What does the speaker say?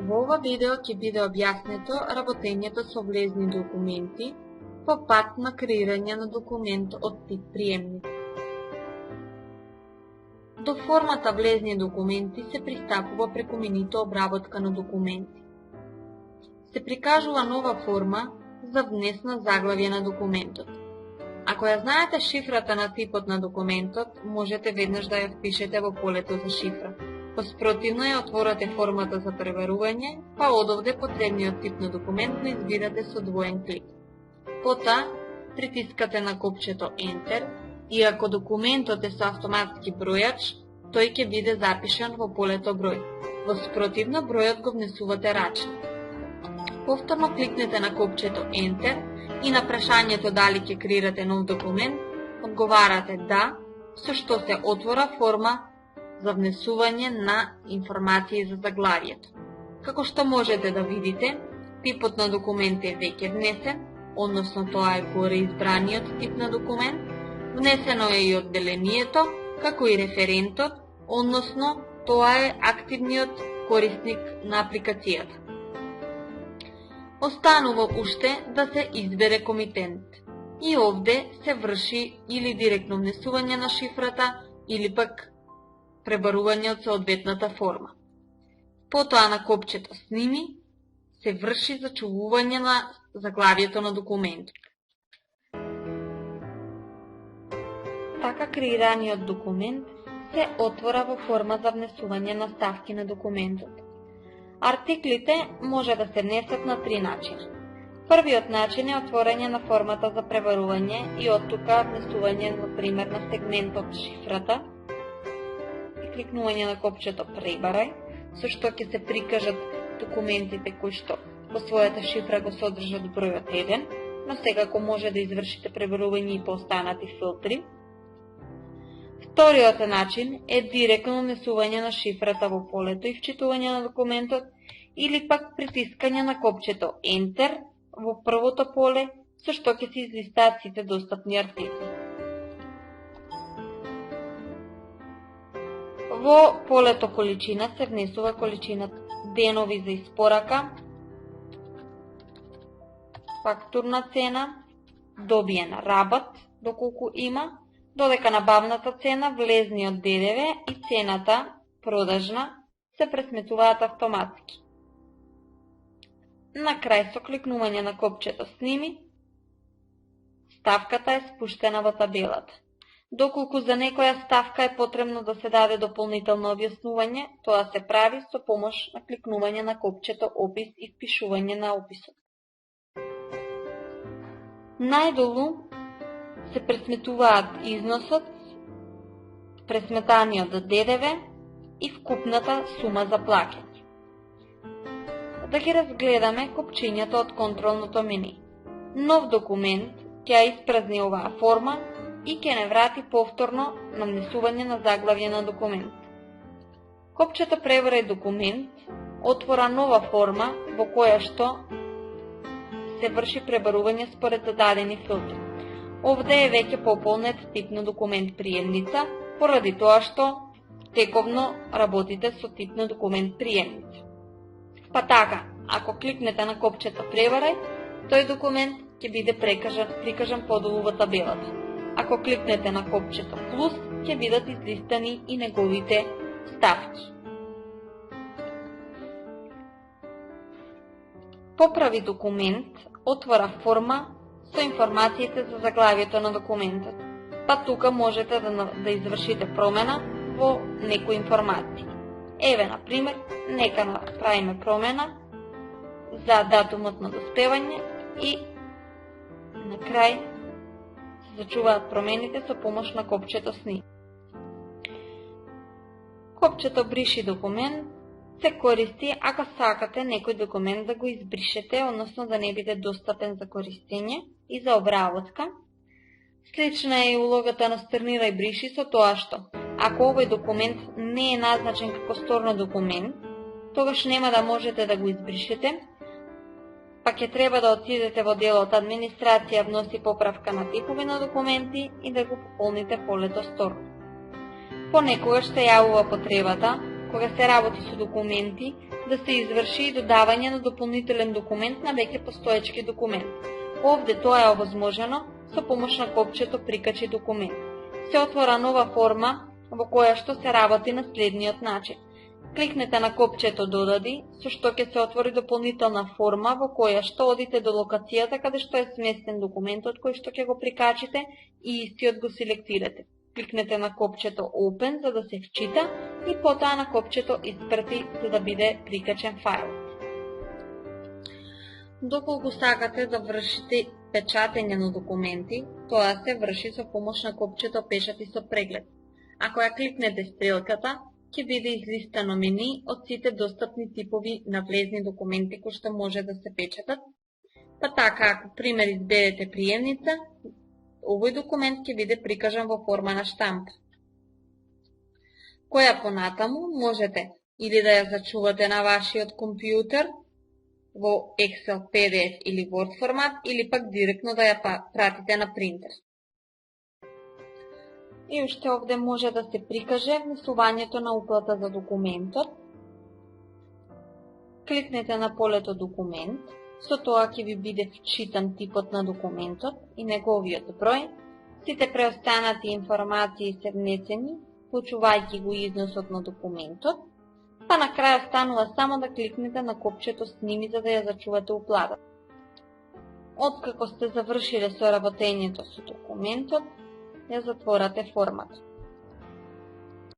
Во ова видео ќе биде објаснето работењето со влезни документи по пат на креирање на документ од тип приемник. До формата влезни документи се пристапува преку менуто обработка на документи. Се прикажува нова форма за внес на заглавје на документот. Ако ја знаете шифрата на типот на документот, можете веднаш да ја впишете во полето за шифра. Поспротивно ја отворате формата за преверување, па одовде потребниот тип на документ го избирате со двоен клик. Потоа притискате на копчето Enter и ако документот е со автоматски бројач, тој ќе биде запишан во полето број. Во спротивно бројот го внесувате рачно. Повторно кликнете на копчето Enter и на прашањето дали ќе креирате нов документ, одговарате да, со што се отвора форма за внесување на информации за заглавието. Како што можете да видите, типот на документ е веќе внесен, односно тоа е горе избраниот тип на документ, внесено е и одделението, како и референтот, односно тоа е активниот корисник на апликацијата. Останува уште да се избере комитент. И овде се врши или директно внесување на шифрата, или пак пребарување од соодветната форма. Потоа на копчето Сними се врши зачувување на заглавието на документот. Така креираниот документ се отвора во форма за внесување на ставки на документот. Артиклите може да се внесат на три начина. Првиот начин е отворање на формата за пребарување и оттука внесување, например, на сегментот шифрата, кликнување на копчето Пребарај, со што ќе се прикажат документите кои што по својата шифра го содржат бројот 1, но секако може да извршите пребарување и по останати филтри. Вториот начин е директно внесување на шифрата во полето и вчитување на документот или пак притискање на копчето Enter во првото поле, со што ќе се излистаат сите достапни артикли. Во полето количина се внесува количината денови за испорака, фактурна цена, добиен рабат, доколку има, додека набавната цена, влезниот ДДВ и цената продажна се пресметуваат автоматски. На крај со кликнување на копчето Сними, ставката е спуштена во табелата. Доколку за некоја ставка е потребно да се даде дополнително објаснување, тоа се прави со помош на кликнување на копчето Опис и впишување на описот. Најдолу се пресметуваат износот, пресметаниот ДДВ и вкупната сума за плаќање. Да ги разгледаме копчињата од контролното меню. Нов документ ќе ја испразни оваа форма и ќе не врати повторно на внесување на заглавје на документ. Копчето Пребарај документ отвора нова форма во која што се врши пребарување според зададени филтри. Овде е веќе пополнет тип на документ приемница, поради тоа што тековно работите со тип на документ приемница. Па така, ако кликнете на копчето Пребарај, тој документ ќе биде прикажан подолу во табелата. Ако кликнете на копчето Плюс, ќе бидат излистани и неговите ставки. Поправи документ отвора форма со информациите за заглавието на документот. Па тука можете да извршите промена во некои информации. Еве, например, нека направиме промена за датумот на доспевање и на крај се зачуваат промените со помош на копчето Сними. Копчето Бриши документ се користи ако сакате некој документ да го избришете, односно да не биде достапен за користење и за обработка. Слична е и улогата на Сторнирај бриши со тоа што, ако овој документ не е назначен како сторно документ, тогаш нема да можете да го избришете, па ќе треба да отидете во делот Администрација вноси поправка на типови на документи и да го пополните полето Сторно. Понекогаш се јавува потребата Кога се работи со документи, да се изврши и додавање на дополнителен документ на веќе постоечки документ. Овде тоа е овозможено со помош на копчето Прикачи документ. Се отвора нова форма во која што се работи на следниот начин. Кликнете на копчето Додади, со што ќе се отвори дополнителна форма во која што одите до локацијата каде што е сместен документот кој што ќе го прикачите и истиот го селектирате. Кликнете на копчето Open за да се вчита и потоа на копчето Испрати за да биде прикачен фајлот. Доколку сакате да вршите печатење на документи, тоа се врши со помош на копчето Печати со преглед. Ако ја кликнете стрелката, ќе биде излистано мени од сите достапни типови на влезни документи кои што може да се печатат. Па така, ако пример изберете приемница, овој документ ќе биде прикажан во форма на штампа, која понатаму можете или да ја зачувате на вашиот компјутер во Excel, PDF или Word формат, или пак директно да ја пратите на принтер. И уште овде може да се прикаже внесувањето на уплата за документот. Кликнете на полето Документ, со тоа ќе ви биде вчитан типот на документот и неговиот број. Сите преостанати информации се внесени, вклучувајќи го износот на документот, па на крај останува само да кликнете на копчето Сними за да ја зачувате уплатата. Откако сте завршиле со работењето со документот, ја затворате формата.